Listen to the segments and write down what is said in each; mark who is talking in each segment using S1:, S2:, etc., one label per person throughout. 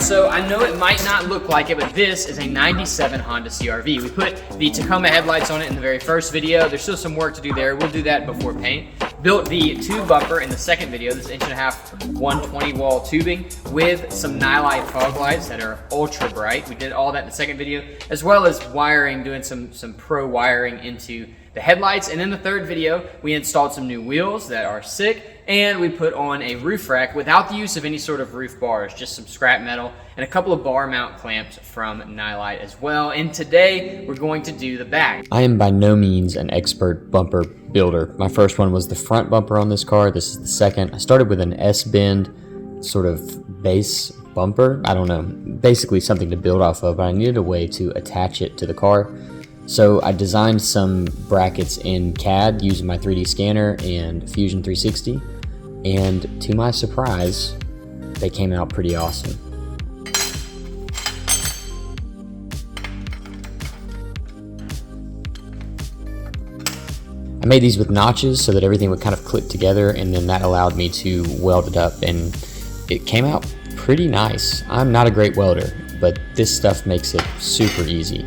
S1: so I know it might not look like it, but this is a 97 Honda CRV. We put the Tacoma headlights on it in the very first video. There's still some work to do there. We'll do that before paint. Built the tube bumper in the second video. This is 1.5 inch 120 wall tubing with some nylite fog lights that are ultra bright. We did all that in the second video, as well as wiring, doing some pro wiring into the headlights. And in the third video, we installed some new wheels that are sick, and we put on a roof rack without the use of any sort of roof bars, just some scrap metal and a couple of bar mount clamps from Nylite as well. And today we're going to do the back.
S2: I am by no means an expert bumper builder. My first one was the front bumper on this car. This is the second. I started with an S-bend sort of base bumper. I don't know, basically something to build off of, but I needed a way to attach it to the car. So I designed some brackets in CAD using my 3D scanner and Fusion 360. And to my surprise, they came out pretty awesome. I made these with notches so that everything would kind of click together, and then that allowed me to weld it up, and it came out pretty nice. I'm not a great welder, but this stuff makes it super easy.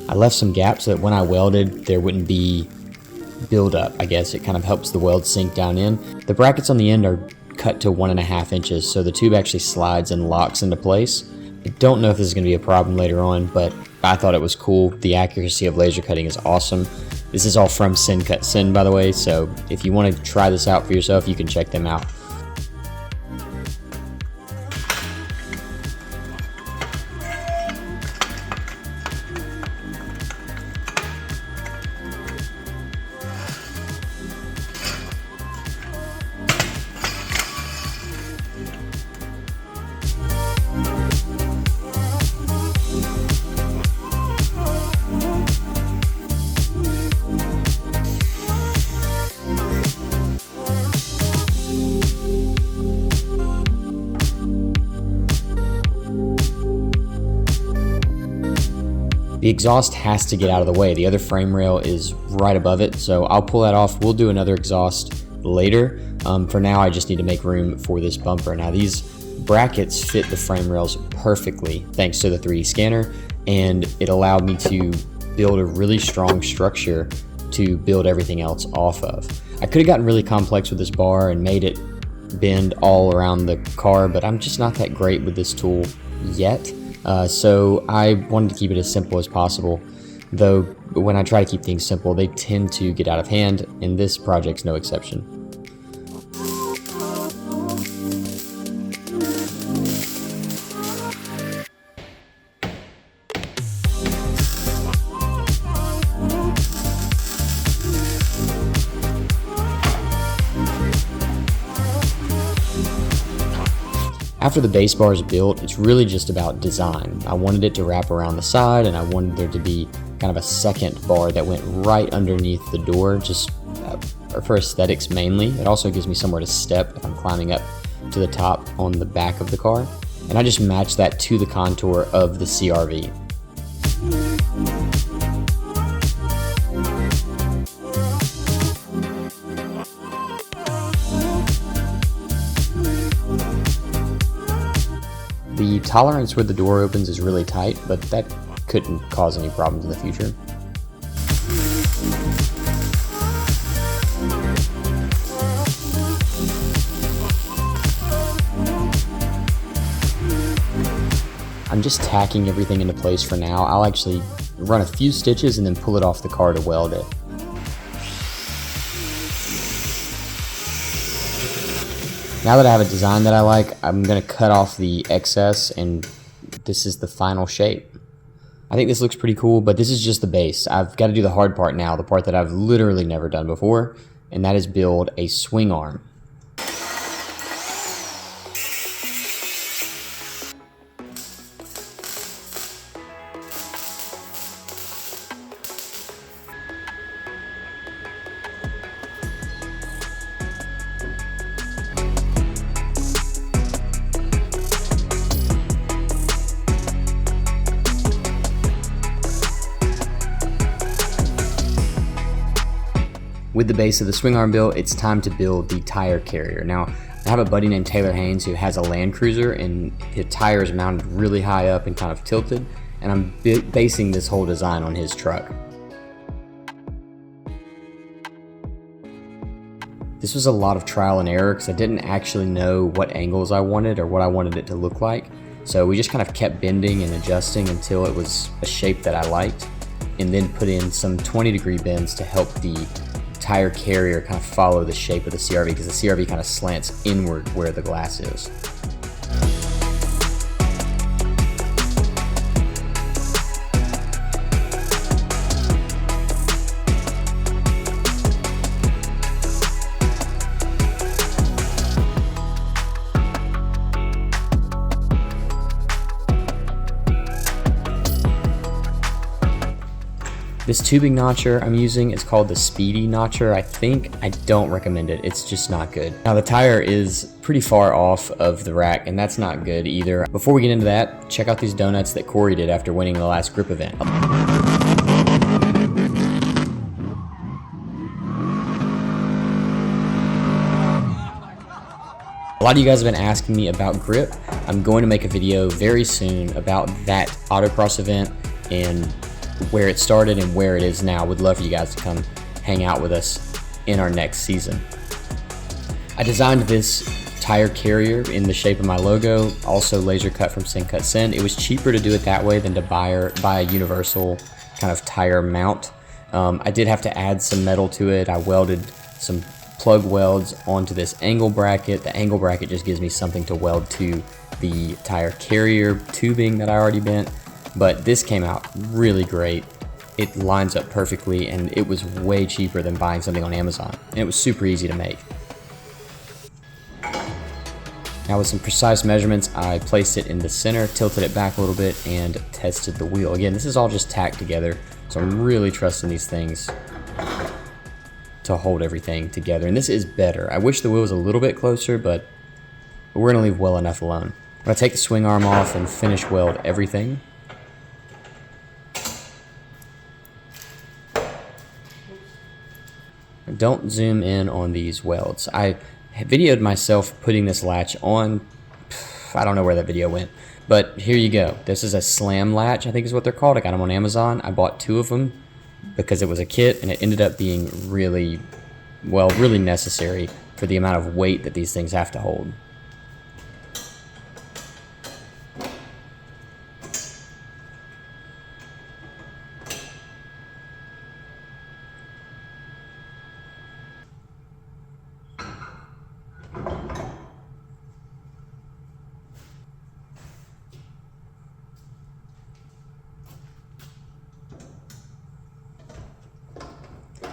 S2: I left some gaps so that when I welded, there wouldn't be buildup. I guess it kind of helps the weld sink down in. The brackets on the end are cut to 1.5 inches, so the tube actually slides and locks into place. I don't know if this is going to be a problem later on, but I thought it was cool. The accuracy of laser cutting is awesome. This is all from Sin Cut Sin, by the way, so if you want to try this out for yourself, you can check them out. The exhaust has to get out of the way. The other frame rail is right above it, so I'll pull that off. We'll do another exhaust later. For now, I just need to make room for this bumper. Now, these brackets fit the frame rails perfectly thanks to the 3D scanner, and it allowed me to build a really strong structure to build everything else off of. I could have gotten really complex with this bar and made it bend all around the car, but I'm just not that great with this tool yet. So I wanted to keep it as simple as possible, though when I try to keep things simple, they tend to get out of hand, and this project's no exception. After the base bar is built, it's really just about design. I wanted it to wrap around the side, and I wanted there to be kind of a second bar that went right underneath the door, just for aesthetics mainly. It also gives me somewhere to step if I'm climbing up to the top on the back of the car. And I just matched that to the contour of the CRV. The tolerance where the door opens is really tight, but that couldn't cause any problems in the future. I'm just tacking everything into place for now. I'll actually run a few stitches and then pull it off the car to weld it. Now that I have a design that I like, I'm going to cut off the excess, and this is the final shape. I think this looks pretty cool, but this is just the base. I've got to do the hard part now, the part that I've literally never done before, and that is build a swing arm. With the base of the swing arm built, it's time to build the tire carrier. Now, I have a buddy named Taylor Haynes who has a Land Cruiser, and his tire is mounted really high up and kind of tilted, and I'm basing this whole design on his truck. This was a lot of trial and error because I didn't actually know what angles I wanted or what I wanted it to look like. So we just kind of kept bending and adjusting until it was a shape that I liked, and then put in some 20-degree bends to help the tire carrier kind of follow the shape of the CRV, because the CRV kind of slants inward where the glass is. This tubing notcher I'm using is called the Speedy Notcher. I don't recommend it. It's just not good. Now the tire is pretty far off of the rack, and that's not good either. Before we get into that, check out these donuts that Corey did after winning the last grip event. A lot of you guys have been asking me about grip. I'm going to make a video very soon about that autocross event and where it started and where it is now. Would love for you guys to come hang out with us in our next season. I designed this tire carrier in the shape of my logo, also laser cut from Send Cut Send. It was cheaper to do it that way than to buy a universal kind of tire mount. I did have to add some metal to it. I welded some plug welds onto this angle bracket. The angle bracket just gives me something to weld to the tire carrier tubing that I already bent. But this came out really great. It lines up perfectly, and it was way cheaper than buying something on Amazon. And it was super easy to make. Now with some precise measurements, I placed it in the center, tilted it back a little bit, and tested the wheel. Again, this is all just tacked together, so I'm really trusting these things to hold everything together. And this is better. I wish the wheel was a little bit closer, but we're gonna leave well enough alone. I'm gonna take the swing arm off and finish weld everything. Don't zoom in on these welds. I videoed myself putting this latch on. I don't know where that video went, but here you go. This is a slam latch, I think is what they're called. I got them on Amazon. I bought 2 of them because it was a kit, and it ended up being really necessary for the amount of weight that these things have to hold.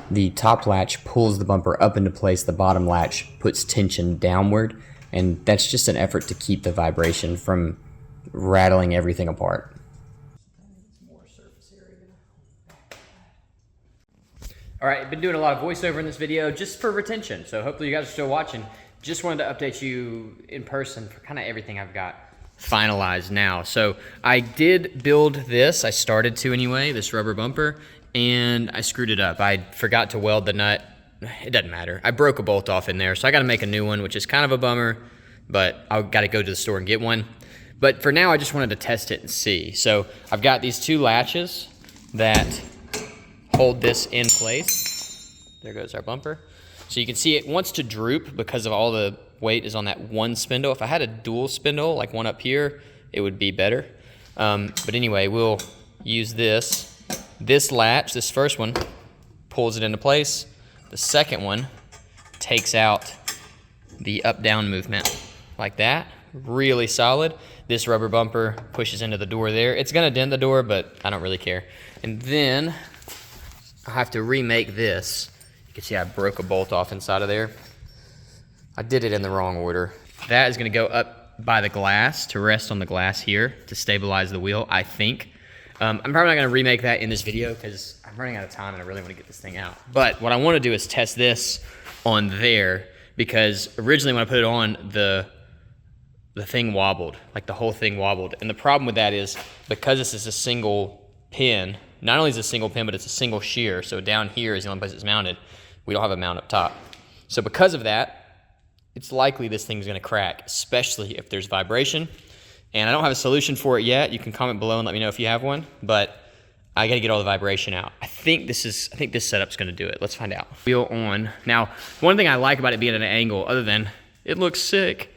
S2: The top latch pulls the bumper up into place, the bottom latch puts tension downward, and that's just an effort to keep the vibration from rattling everything apart.
S1: All right, I've been doing a lot of voiceover in this video just for retention, so hopefully you guys are still watching. Just wanted to update you in person for kind of everything I've got finalized now. So I did build this, I started to anyway, this rubber bumper, and I screwed it up. I forgot to weld the nut. It doesn't matter. I broke a bolt off in there, so I got to make a new one, which is kind of a bummer, but I've got to go to the store and get one. But for now, I just wanted to test it and see. So I've got these 2 latches that hold this in place. There goes our bumper. So you can see it wants to droop because of all the weight is on that one spindle. If I had a dual spindle, like one up here, it would be better. But anyway, we'll use this. This latch, this first one, pulls it into place. The second one takes out the up-down movement like that. Really solid. This rubber bumper pushes into the door there. It's gonna dent the door, but I don't really care. And then I have to remake this. You can see I broke a bolt off inside of there. I did it in the wrong order. That is gonna go up by the glass to rest on the glass here to stabilize the wheel, I think. I'm probably not gonna remake that in this video because I'm running out of time and I really wanna get this thing out. But what I wanna do is test this on there, because originally when I put it on, the thing wobbled, like the whole thing wobbled. And the problem with that is because this is a single pin, not only is it a single pin, but it's a single shear. So down here is the only place it's mounted.
S2: We don't have a mount up top. So because of that, it's likely this thing's gonna crack, especially if there's vibration. And I don't have a solution for it yet. You can comment below and let me know if you have one, but I gotta get all the vibration out. I think this setup's gonna do it. Let's find out. Wheel on. Now, one thing I like about it being at an angle, other than it looks sick,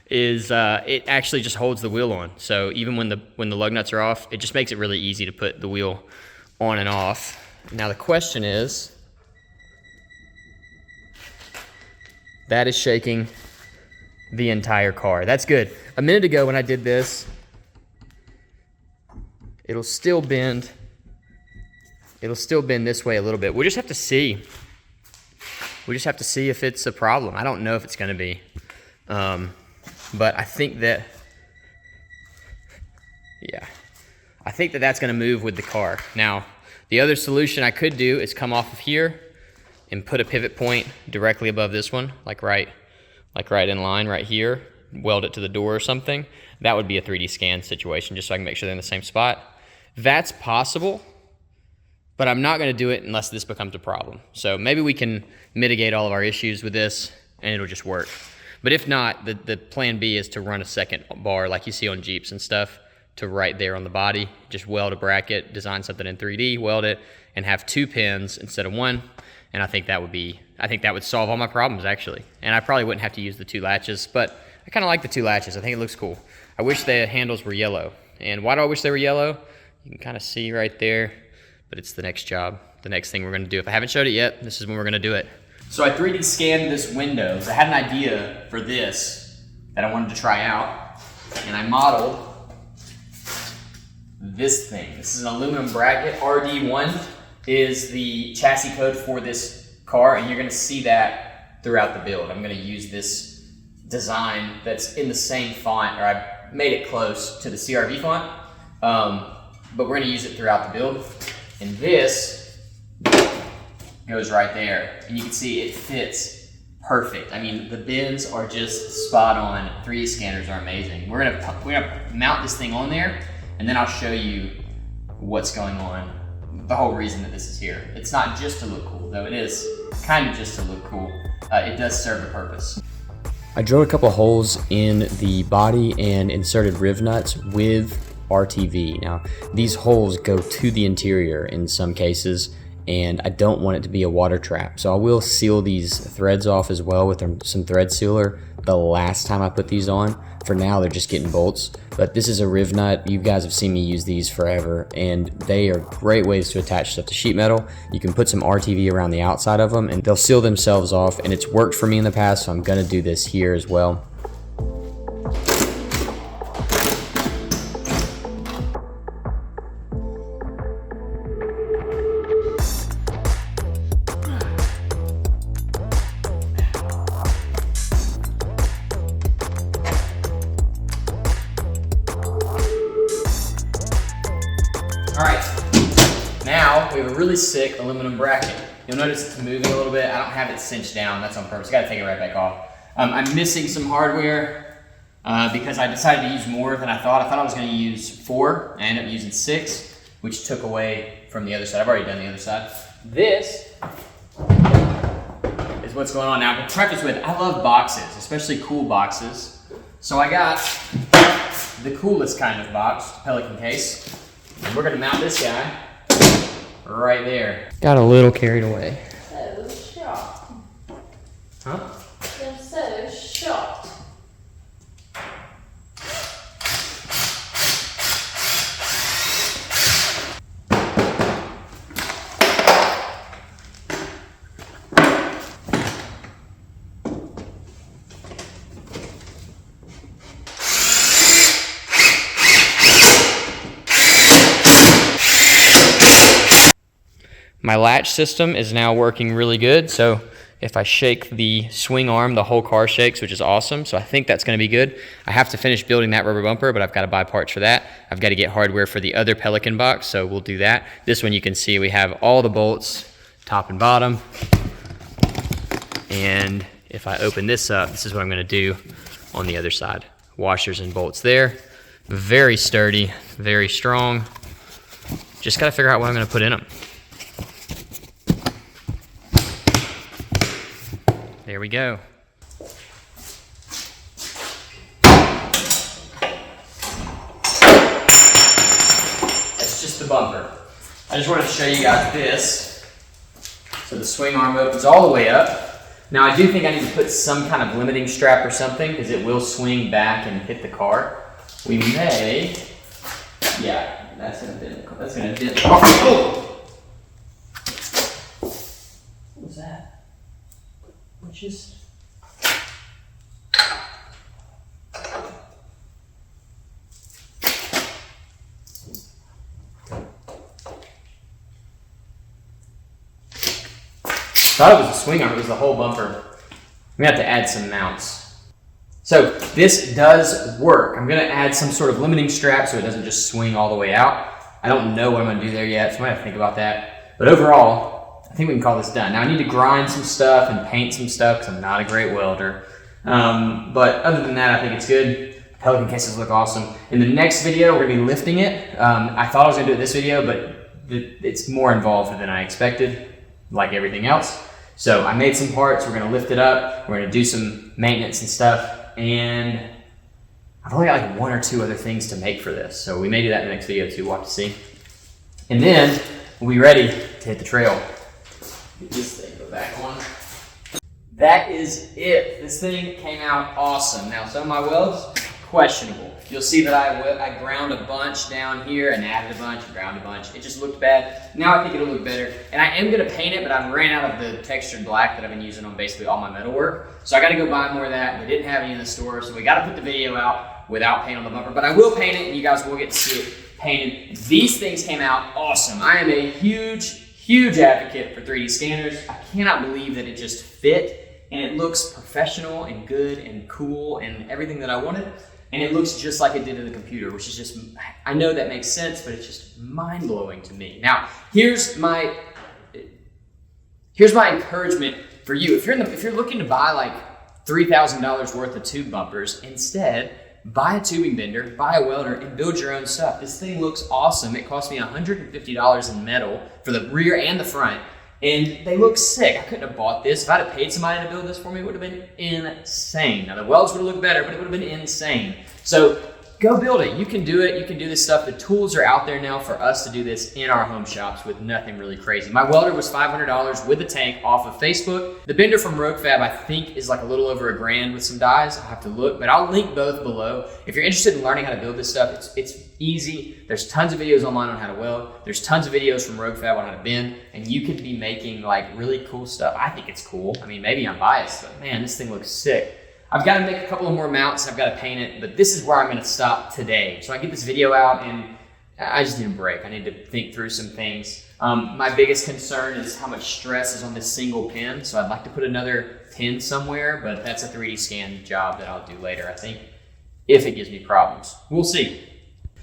S2: is it actually just holds the wheel on. So even when the lug nuts are off, it just makes it really easy to put the wheel on and off. Now the question is, that is shaking the entire car. That's good. A minute ago when I did this, it'll still bend this way a little bit. We'll just have to see. We just have to see if it's a problem. I don't know if it's gonna be. But I think that, yeah, I think that that's gonna move with the car. Now, the other solution I could do is come off of here and put a pivot point directly above this one, like right in line right here, weld it to the door or something. That would be a 3D scan situation, just so I can make sure they're in the same spot. That's possible, but I'm not gonna do it unless this becomes a problem. So maybe we can mitigate all of our issues with this and it'll just work. But if not, the plan B is to run a second bar like you see on Jeeps and stuff to right there on the body. Just weld a bracket, design something in 3D, weld it, and have 2 pins instead of 1. And I think that would solve all my problems actually. And I probably wouldn't have to use the 2 latches, but I kind of like the 2 latches. I think it looks cool. I wish the handles were yellow. And why do I wish they were yellow? You can kind of see right there, but it's the next job, the next thing we're gonna do. If I haven't showed it yet, this is when we're gonna do it. So I 3D scanned this window. I had an idea for this that I wanted to try out, and I modeled this thing. This is an aluminum bracket. RD1 is the chassis code for this car, and you're gonna see that throughout the build. I'm gonna use this design that's in the same font, or I made it close to the CRV font, but we're gonna use it throughout the build. And this goes right there, and you can see it fits perfect. I mean, the bends are just spot on. 3D scanners are amazing. We're gonna mount this thing on there, and then I'll show you what's going on, the whole reason that this is here. It's not just to look cool, though it is kind of just to look cool. It does serve a purpose. I drilled a couple holes in the body and inserted riv nuts with RTV. Now, these holes go to the interior in some cases, and I don't want it to be a water trap. So I will seal these threads off as well with some thread sealer the last time I put these on. For now, they're just getting bolts, but this is a riv nut. You guys have seen me use these forever, and they are great ways to attach stuff to sheet metal. You can put some RTV around the outside of them and they'll seal themselves off, and it's worked for me in the past, so I'm gonna do this here as well.
S1: All right, now we have a really sick aluminum bracket. You'll notice it's moving a little bit. I don't have it cinched down, that's on purpose. Gotta take it right back off. I'm missing some hardware because I decided to use more than I thought. I thought I was gonna use 4, I ended up using 6, which took away from the other side. I've already done the other side. This is what's going on now. But preface with, I love boxes, especially cool boxes. So I got the coolest kind of box, Pelican case. And we're gonna mount this guy right there. Got a little carried away.
S3: So shocked.
S1: Huh?
S3: I'm so shocked.
S2: My latch system is now working really good, so if I shake the swing arm, the whole car shakes, which is awesome, so I think that's gonna be good. I have to finish building that rubber bumper, but I've gotta buy parts for that. I've gotta get hardware for the other Pelican box, so we'll do that. This one you can see we have all the bolts, top and bottom. And if I open this up, this is what I'm gonna do on the other side. Washers and bolts there. Very sturdy, very strong. Just gotta figure out what I'm gonna put in them.
S1: There we go. That's just the bumper. I just wanted to show you guys this. So the swing arm opens all the way up. Now I do think I need to put some kind of limiting strap or something because it will swing back and hit the car. We may, yeah, that's gonna dent the car. Oh! What was that? Which is? Thought it was a swing arm, it was the whole bumper. I'm gonna have to add some mounts. So this does work. I'm gonna add some sort of limiting strap so it doesn't just swing all the way out. I don't know what I'm gonna do there yet, so I might have to think about that. But overall, I think we can call this done. Now I need to grind some stuff and paint some stuff because I'm not a great welder. But other than that, I think it's good. Pelican cases look awesome. In the next video, we're gonna be lifting it. I thought I was gonna do it this video, but it's more involved than I expected, like everything else. So I made some parts, we're gonna lift it up, we're gonna do some maintenance and stuff, and I've only got like 1 or 2 other things to make for this. So we may do that in the next video too, we'll have to see. And then we'll be ready to hit the trail. Get this thing go back on. That is it. This thing came out awesome. Now some of my welds, questionable. You'll see that I ground a bunch down here and added a bunch and ground a bunch. It just looked bad. Now I think it'll look better. And I am gonna paint it, but I ran out of the textured black that I've been using on basically all my metal work. So I gotta go buy more of that. They didn't have any in the store, so we gotta put the video out without paint on the bumper. But I will paint it and you guys will get to see it painted. These things came out awesome. I am a huge advocate for 3D scanners. I cannot believe that it just fit and it looks professional and good and cool and everything that I wanted. And it looks just like it did in the computer, which is just, I know that makes sense, but it's just mind-blowing to me. Now, here's my encouragement for you. If you're looking to buy like $3,000 worth of tube bumpers, instead, buy a tubing bender, buy a welder, and build your own stuff. This thing looks awesome. It cost me $150 in metal for the rear and the front. And they look sick. I couldn't have bought this. If I'd have paid somebody to build this for me, it would have been insane. Now the welds would have looked better, but it would have been insane. So go build it. You can do it. You can do this stuff. The tools are out there now for us to do this in our home shops with nothing really crazy. My welder was $500 with the tank off of Facebook. The bender from Rogue Fab, I think, is like a little over $1,000 with some dies. I'll have to look, but I'll link both below. If you're interested in learning how to build this stuff, it's easy. There's tons of videos online on how to weld. There's tons of videos from Rogue Fab on how to bend, and you could be making like really cool stuff. I think it's cool. I mean, maybe I'm biased, but man, this thing looks sick. I've got to make a couple of more mounts. I've got to paint it, but this is where I'm going to stop today. So I get this video out and I just need a break. I need to think through some things. My biggest concern is how much stress is on this single pin. So I'd like to put another pin somewhere, but that's a 3D scan job that I'll do later, I think, if it gives me problems. We'll see.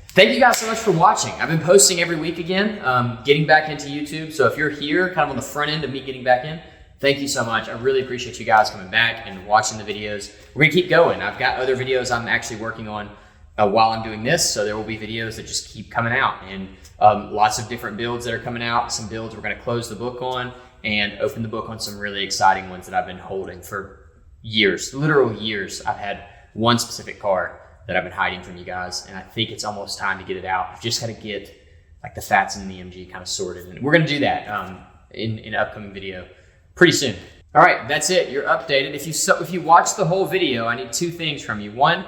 S1: Thank you guys so much for watching. I've been posting every week again, getting back into YouTube. So if you're here, kind of on the front end of me getting back in, thank you so much. I really appreciate you guys coming back and watching the videos. We're gonna keep going. I've got other videos I'm actually working on while I'm doing this, so there will be videos that just keep coming out, and lots of different builds that are coming out. Some builds we're gonna close the book on and open the book on some really exciting ones that I've been holding for years, literal years. I've had one specific car that I've been hiding from you guys, and I think it's almost time to get it out. I've just gotta get like the fats and the EMG kind of sorted, and we're gonna do that in an upcoming video pretty soon. All right, that's it. You're updated. If you watch the whole video, I need 2 things from you. One,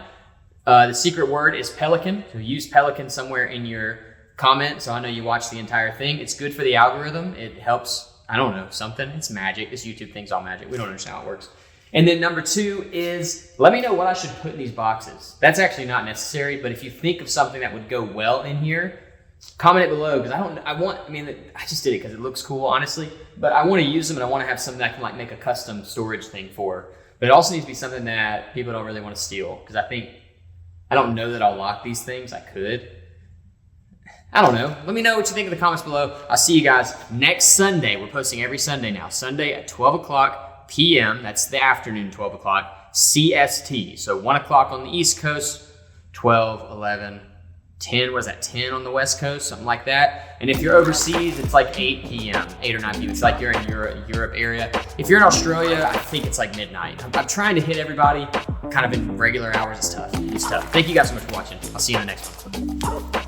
S1: the secret word is Pelican. So use Pelican somewhere in your comment, so I know you watched the entire thing. It's good for the algorithm. It helps, I don't know, something. It's magic. This YouTube thing's all magic. We don't understand how it works. And then number 2 is, let me know what I should put in these boxes. That's actually not necessary, but if you think of something that would go well in here, comment it below, because I just did it because it looks cool, honestly, but I want to use them and I want to have something that I can like make a custom storage thing for. But it also needs to be something that people don't really want to steal, because I don't know that I'll lock these things. I could. I don't know. Let me know what you think in the comments below. I'll see you guys next Sunday. We're posting every Sunday now. Sunday at 12 o'clock p.m. That's the afternoon, 12 o'clock CST. So 1 o'clock on the East Coast, 12, 11, 10, what is that, 10 on the West Coast, something like that. And if you're overseas, it's like 8 p.m., 8 or 9 p.m. It's like you're in Europe area. If you're in Australia, I think it's like midnight. I'm trying to hit everybody kind of in regular hours. It's tough. Thank you guys so much for watching. I'll see you in the next one.